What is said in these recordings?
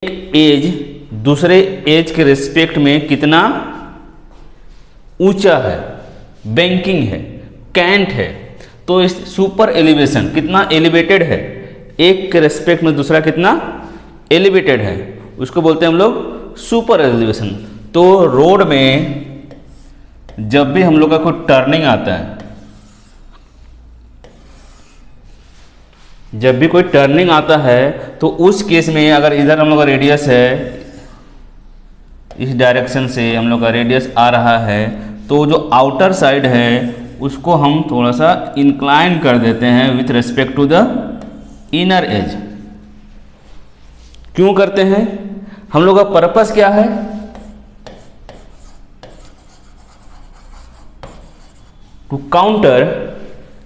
As दूसरे as के respect में कितना ऊंचा है, बैंकिंग है, कैंट है, तो इस सुपर एलिवेशन कितना एलिवेटेड है, एक के रिस्पेक्ट में दूसरा कितना एलिवेटेड है, उसको बोलते हैं हम लोग सुपर एलिवेशन। तो रोड में जब भी हम लोग का कोई टर्निंग आता है, जब भी कोई टर्निंग आता है तो उस केस में अगर इधर हम लोग का रेडियस है, इस डायरेक्शन से हम लोग का रेडियस आ रहा है, तो जो आउटर साइड है उसको हम थोड़ा सा इंक्लाइन कर देते हैं with respect to the inner edge. क्यों करते हैं? हम लोग का पर्पस क्या है? टू काउंटर,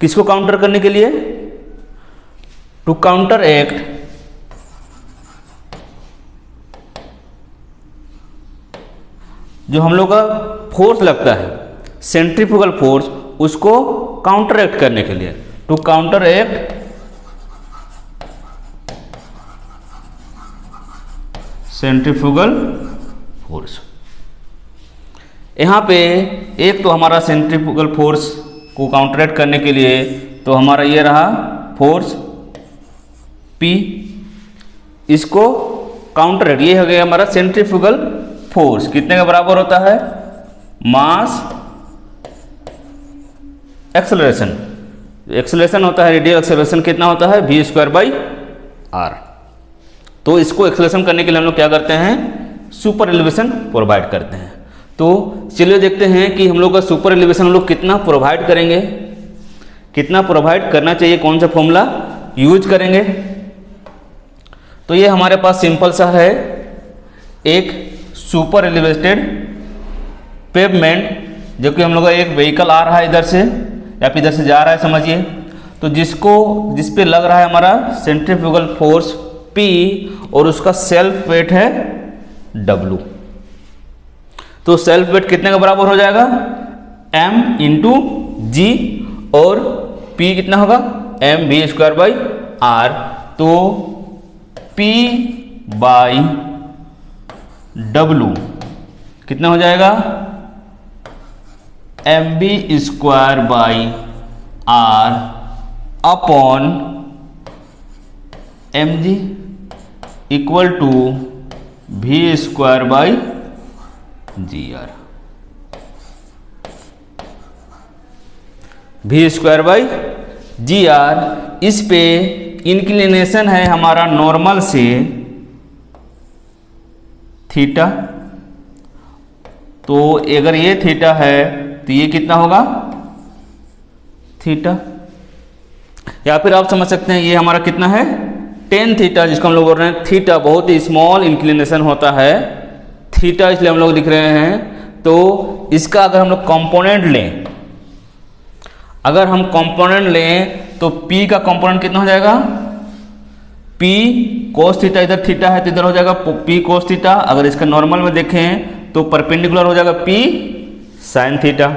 किसको काउंटर करने के लिए? टू काउंटर एक्ट जो हम लोग का फोर्स लगता है सेंट्रीफ्यूगल फोर्स, उसको काउंटर एक्ट करने के लिए, to counter act centrifugal force. यहां पे एक तो हमारा सेंट्रीफ्यूगल फोर्स को काउंटर एक्ट करने के लिए तो हमारा ये रहा फोर्स P, इसको काउंटर एक्ट, ये हो गया हमारा सेंट्रीफ्यूगल फोर्स। कितने का बराबर होता है? मास एक्सेलरेशन। एक्सेलरेशन होता है, रेडियल एक्सेलरेशन कितना होता है? v²/r। तो इसको एक्सेलरेशन करने के लिए हम लोग क्या करते हैं? सुपर एलिवेशन प्रोवाइड करते हैं। तो चलिए देखते हैं कि हम लोग का सुपर एलिवेशन हम लोग कितना प्रोवाइड करेंगे, कितना प्रोवाइड करना चाहिए, कौन सा फॉर्मूला यूज करेंगे। तो ये हमारे पास सिंपल सा है, एक सुपर एलिवेटेड पेवमेंट, जो कि हम लोग का एक व्हीकल आ रहा है इधर से या फिर इधर से जा रहा है समझिए, तो जिस पे लग रहा है हमारा सेंट्रीफ्यूगल फोर्स P और उसका सेल्फ वेट है W। तो सेल्फ वेट कितने का बराबर हो जाएगा? m इंटू जी, और P कितना होगा? mv²/r। तो P/W कितना हो जाएगा? mv²/r upon mg equal to v²/gr। v²/gr, इस पे इंक्लिनेशन है हमारा नॉर्मल से थीटा, तो अगर ये थीटा है तो ये कितना होगा? थीटा। या फिर आप समझ सकते हैं ये हमारा कितना है? tan थीटा, जिसको हम लोग बोल रहे हैं थीटा, बहुत ही स्मॉल इंक्लिनेशन होता है थीटा, इसलिए हम लोग लिख रहे हैं। तो इसका अगर हम लोग कंपोनेंट लें, अगर हम कंपोनेंट लें तो P का कंपोनेंट कितना हो जाएगा? P cos थीटा, इधर थीटा है तो इधर हो जाएगा P cos थीटा। अगर इसका नॉर्मल में देखें तो परपेंडिकुलर हो जाएगा P sin theta.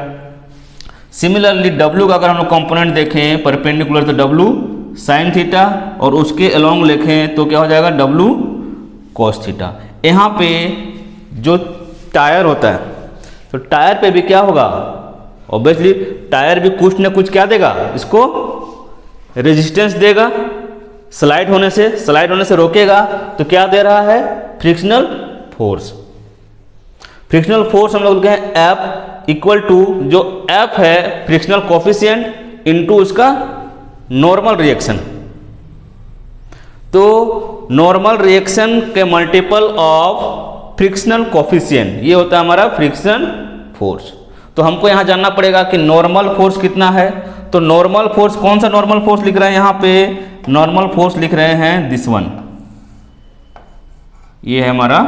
Similarly W का अगर हम लोग कंपोनेंट देखें परपेंडिकुलर तो W sin थीटा, और उसके अलोंग लिखें तो क्या हो जाएगा? W cos theta. यहाँ पे जो टायर होता है तो टायर पे भी क्या होगा? ऑब्वियसली टायर भी कुछ ना कुछ क्या देगा? इसको रेजिस्टेंस देगा, स्लाइड होने से रोकेगा। तो क्या दे रहा है? Frictional force. फ्रिक्शनल फोर्स हम लोग लिखे हैं F इक्वल टू, जो F है फ्रिक्शनल कोफिशिएंट इनटू उसका नॉर्मल रिएक्शन। तो नॉर्मल रिएक्शन के मल्टीपल ऑफ फ्रिक्शनल कोफिशिएंट, ये होता है हमारा फ्रिक्शन फोर्स। तो हमको यहाँ जानना पड़ेगा कि नॉर्मल फोर्स कितना है। तो नॉर्मल फोर्स, कौन सा नॉर्मल फोर्स लिख रहे हैं यहाँ पे? नॉर्मल फोर्स लिख रहे हैं दिस वन, ये है हमारा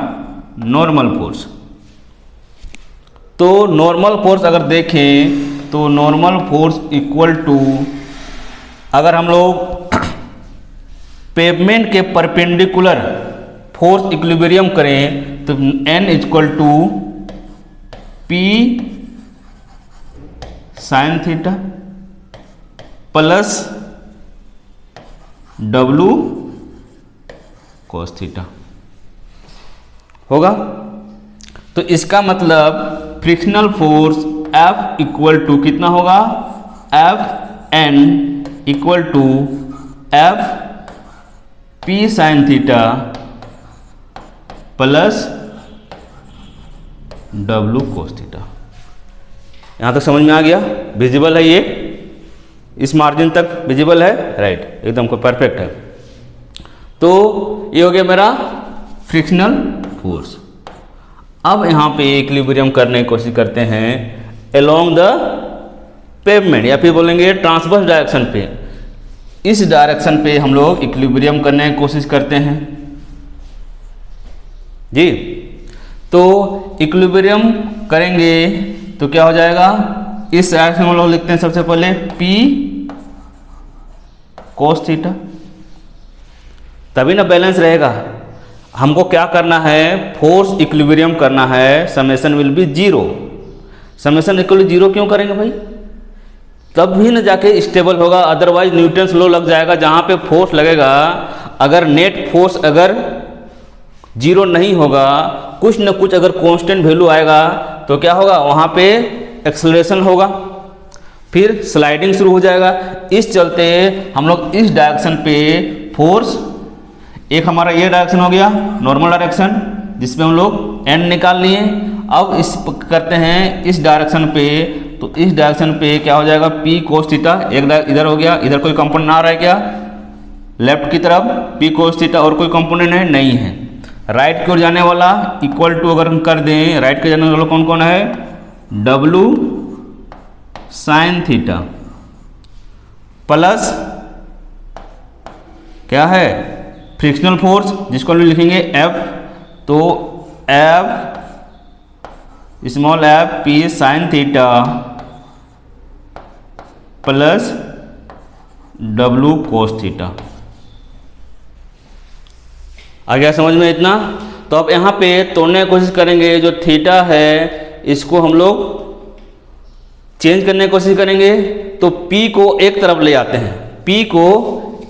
नॉर्मल फोर्स। तो नॉर्मल फोर्स अगर देखें तो नॉर्मल फोर्स इक्वल टू, अगर हम लोग पेवमेंट के परपेंडिकुलर फोर्स इक्विलिब्रियम करें तो N equal to P sin theta plus W cos theta. होगा। तो इसका मतलब frictional force F equal to कितना होगा, F N equal to F P sine theta plus W cos theta. यहाँ तक समझ में आ गया? विजिबल है ये, इस मार्जिन तक विजिबल है, राइट, एकदम को परफेक्ट है। तो ये हो गया मेरा फ्रिक्शनल फोर्स। अब यहाँ पे इक्विलिब्रियम करने की कोशिश करते हैं अलोंग द पेवमेंट, या फिर बोलेंगे ट्रांसवर्स डायरेक्शन पे। इस डायरेक्शन पे हम लोग इक्विलिब्रियम करने की कोशिश करते हैं जी। तो इक्विलिब्रियम करेंगे तो क्या हो जाएगा, इस डायरेक्शन में हम लोग लिखते हैं सबसे पहले P कोस थीटा, तभी ना बैलेंस रहेगा। हमको क्या करना है, फोर्स इक्विलिब्रियम करना है, summation will be zero. Summation equal zero क्यों करेंगे भाई, तब भी न जाके स्टेबल होगा, अदरवाइज न्यूटन्स लॉ लग जाएगा। जहाँ पे फोर्स लगेगा, अगर नेट फोर्स अगर जीरो नहीं होगा, कुछ न कुछ अगर कांस्टेंट वैल्यू आएगा तो क्या होगा, वहाँ पे एक्सेलरेशन होगा, फिर स्लाइडिंग शुरू हो जाएगा। इस चलते हम लोग इस डायरेक्शन पे फोर्स, एक हमारा ये डायरेक्शन हो गया नॉर्मल डायरेक्शन जिसमें हम लोग एन निकाल लिए। अब इस करते हैं इस डायरेक्शन पे, तो इस डायरेक्शन पे क्या हो जाएगा, P कोस थीटा, एक इधर हो गया, इधर कोई कंपोनेंट आ रहा है क्या, लेफ्ट की तरफ P कोस थीटा और कोई कंपोनेंट है नहीं है। राइट की ओर जाने वाला इक्वल टू अगर हम कर दें, राइट के जाने वाला कौन कौन है, W साइन थीटा प्लस क्या है, फ्रिक्शनल फोर्स जिसको हम लिखेंगे F, तो F small f P sine theta plus W cos theta. आ गया समझ में इतना? तो अब यहाँ पे तोड़ने की कोशिश करेंगे, जो थीटा है इसको हम लोग चेंज करने की कोशिश करेंगे। तो P को एक तरफ ले आते हैं, P को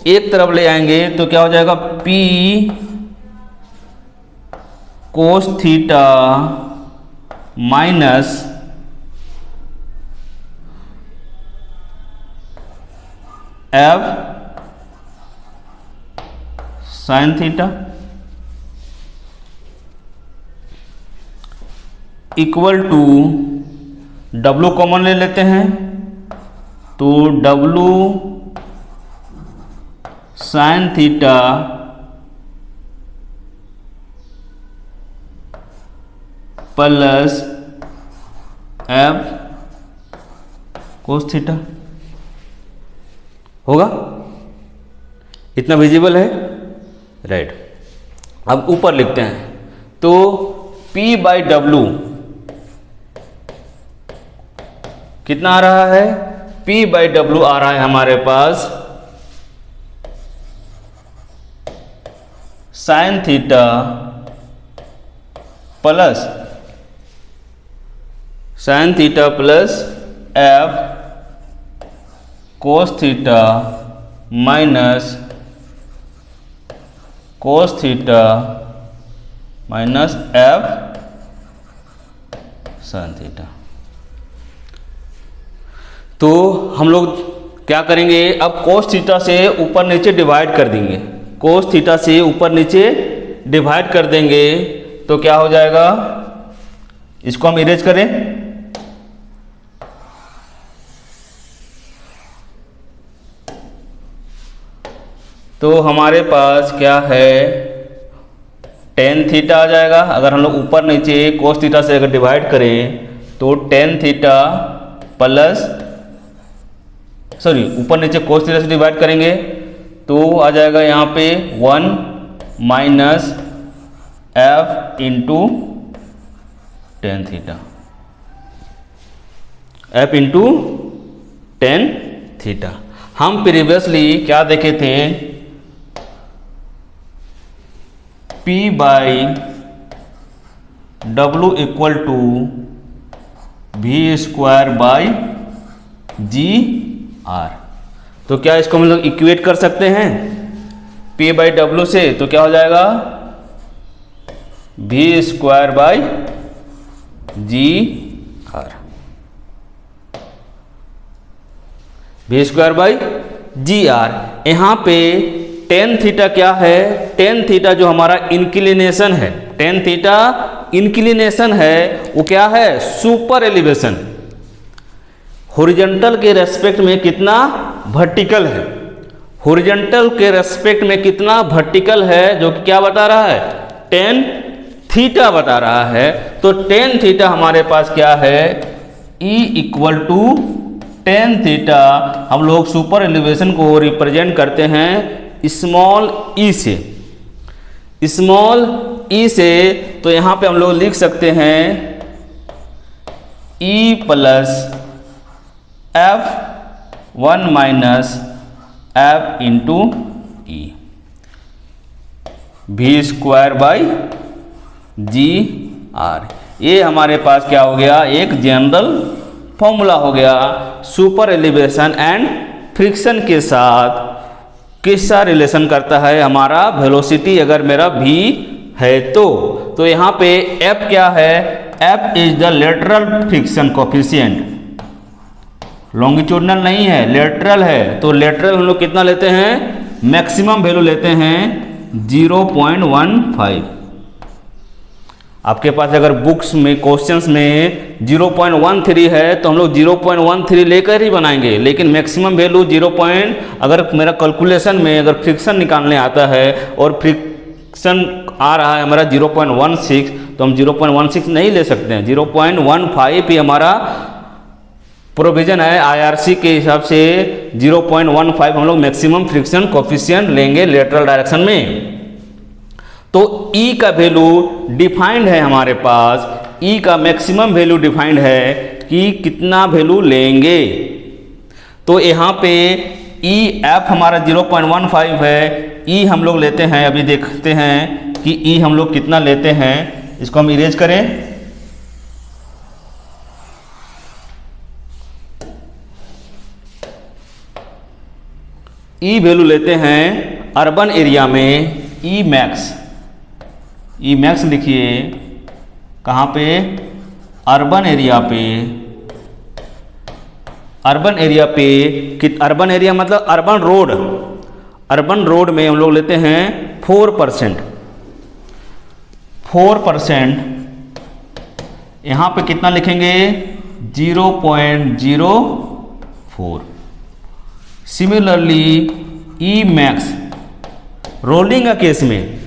एक तरफ ले आएंगे तो क्या हो जाएगा, P cos theta minus F sine theta equal to W common ले लेते हैं, तो W sine theta plus F cos theta होगा। इतना विजिबल है, राइट। अब ऊपर लिखते हैं, तो P बाई W कितना आ रहा है, P बाई W आ रहा है हमारे पास sine theta plus sine theta plus F cos theta minus cos theta minus F sine theta. तो हम लोग क्या करेंगे, अब कोस थीटा से ऊपर नीचे डिवाइड कर देंगे, कोस थीटा से ऊपर नीचे डिवाइड कर देंगे तो क्या हो जाएगा, इसको हम इरेज करें, तो हमारे पास क्या है, टेन थीटा आ जाएगा। अगर हम लोग ऊपर नीचे कोस थीटा से अगर डिवाइड करें तो टेन थीटा प्लस, सॉरी ऊपर नीचे कोस थीटा से डिवाइड करेंगे तो आ जाएगा यहाँ पे 1 minus F into tan theta, F into tan theta. हम प्रीवियसली क्या देखे थे, P by W equal to V square by G R. तो क्या इसको हम लोग इक्वेट कर सकते हैं P बाई W से, तो क्या हो जाएगा V square by G R, V square by G R. यहाँ पे टेन थीटा क्या है, टेन थीटा जो हमारा इंक्लिनेशन है, टेन थीटा इंक्लिनेशन है, वो क्या है, सुपर एलिवेशन। हॉरिजॉन्टल के रेस्पेक्ट में कितना वर्टिकल है, हॉरिजॉन्टल के रेस्पेक्ट में कितना वर्टिकल है, जो कि क्या बता रहा है, टेन थीटा बता रहा है। तो टेन थीटा हमारे पास क्या है, E equal to tan theta. हम लोग सुपर एलिवेशन को रिप्रेजेंट करते हैं स्मॉल ई से, स्मॉल ई से। तो यहाँ पे हम लोग लिख सकते हैं E plus F1 minus F into E, V square by G R. ये हमारे पास क्या हो गया, एक जनरल फॉर्मूला हो गया सुपर एलिवेशन एंड फ्रिक्शन के साथ किसका रिलेशन करता है हमारा वेलोसिटी, अगर मेरा v है तो यहाँ पे F क्या है, F is the lateral friction coefficient, longitudinal नहीं है, लेटरल है। तो लेटरल हम लोग कितना लेते हैं, मैक्सिमम वैल्यू लेते हैं 0.15। आपके पास अगर बुक्स में क्वेश्चंस में 0.13 है तो हम लोग 0.13 लेकर ही बनाएंगे, लेकिन मैक्सिमम वैल्यू 0. अगर मेरा कैलकुलेशन में अगर फ्रिक्शन निकालने आता है और फ्रिक्शन आ रहा है हमारा 0.16, तो हम 0.16 नहीं ले सकते हैं, 0.15 ही हमारा प्रोविजन है IRC के हिसाब से। 0.15 हम लोग मैक्सिमम फ्रिक्शन कोफिशिएंट लेंगे लेटरल डायरेक्शन में। तो E का वैल्यू डिफाइंड है हमारे पास, E का मैक्सिमम वैल्यू डिफाइंड है कि कितना वैल्यू लेंगे। तो यहाँ पे F हमारा 0.15 है, E हम लोग लेते हैं, अभी देखते हैं कि E हम लोग कितना लेते हैं। इसको हम इरेज करें, E वैल्यू लेते हैं अर्बन एरिया में E मैक्स, ई मैक्स लिखिए कहाँ पे, अर्बन एरिया पे, अर्बन एरिया पे कि अर्बन एरिया मतलब अर्बन रोड, अर्बन रोड में हम लोग लेते हैं 4%, 4%। यहाँ पे कितना लिखेंगे 0.04। सिमिलरली ई मैक्स रोलिंग का केस में,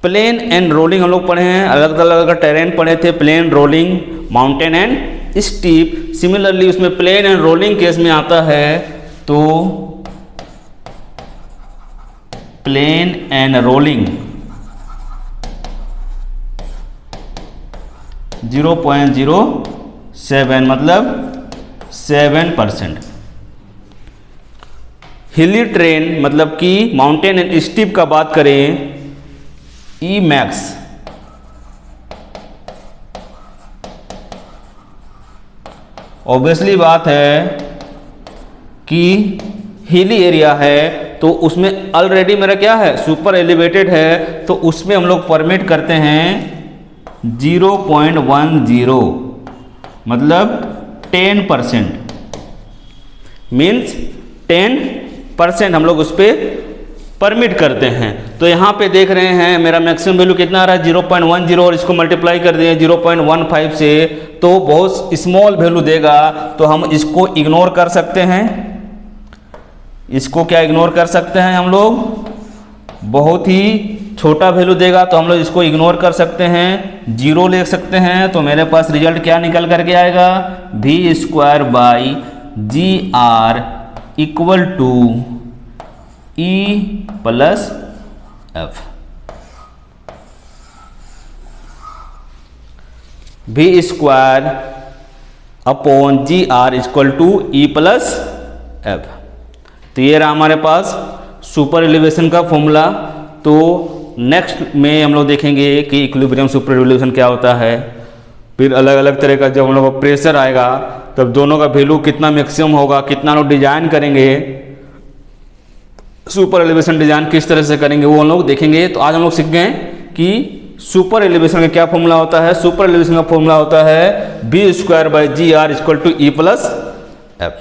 प्लेन एंड रोलिंग हम लोग पढ़े हैं, अलग अलग टेरेन पढ़े थे, plain, rolling, mountain and steep. Similarly उसमें प्लेन एंड रोलिंग केस में आता है तो प्लेन एंड रोलिंग 0.07 मतलब 7%। हिली ट्रेन मतलब कि माउंटेन एंड स्टीप का बात करें, ई मैक्स ऑब्वियसली बात है कि हिली एरिया है तो उसमें ऑलरेडी मेरा क्या है, सुपर एलिवेटेड है, तो उसमें हम लोग परमिट करते हैं 0.10 मतलब 10%, मीन्स 10% हम लोग उस पर परमिट करते हैं। तो यहाँ पे देख रहे हैं मेरा मैक्सिमम वैल्यू कितना आ रहा है 0.10, और इसको मल्टीप्लाई कर दिए 0.15 से, तो बहुत स्मॉल वैल्यू देगा। तो हम इसको इग्नोर कर सकते हैं, इसको क्या इग्नोर कर सकते हैं हम लोग, बहुत ही छोटा वैल्यू देगा तो हम लोग इसको इग्नोर कर सकते हैं, 0 ले सकते हैं। तो मेरे पास रिजल्ट क्या निकल करके आएगा, v²/GR equal to E plus F। v²/GR equal to E plus F। तो ये रहा हमारे पास सुपर एलिवेशन का फॉर्मूला। तो नेक्स्ट में हम लोग देखेंगे कि इक्विलिब्रियम सुपर एलिवेशन क्या होता है, फिर अलग अलग तरह का जब हम लोग प्रेशर आएगा तब दोनों का वैल्यू कितना मैक्सिमम होगा, कितना लोग डिजाइन करेंगे, सुपर एलिवेशन डिजाइन किस तरह से करेंगे वो हम लोग देखेंगे। तो आज हम लोग सीख गए कि सुपर एलिवेशन का क्या फॉर्मूला होता है? सुपर एलिवेशन का फॉर्मूला होता है V square by G R equal to E plus F.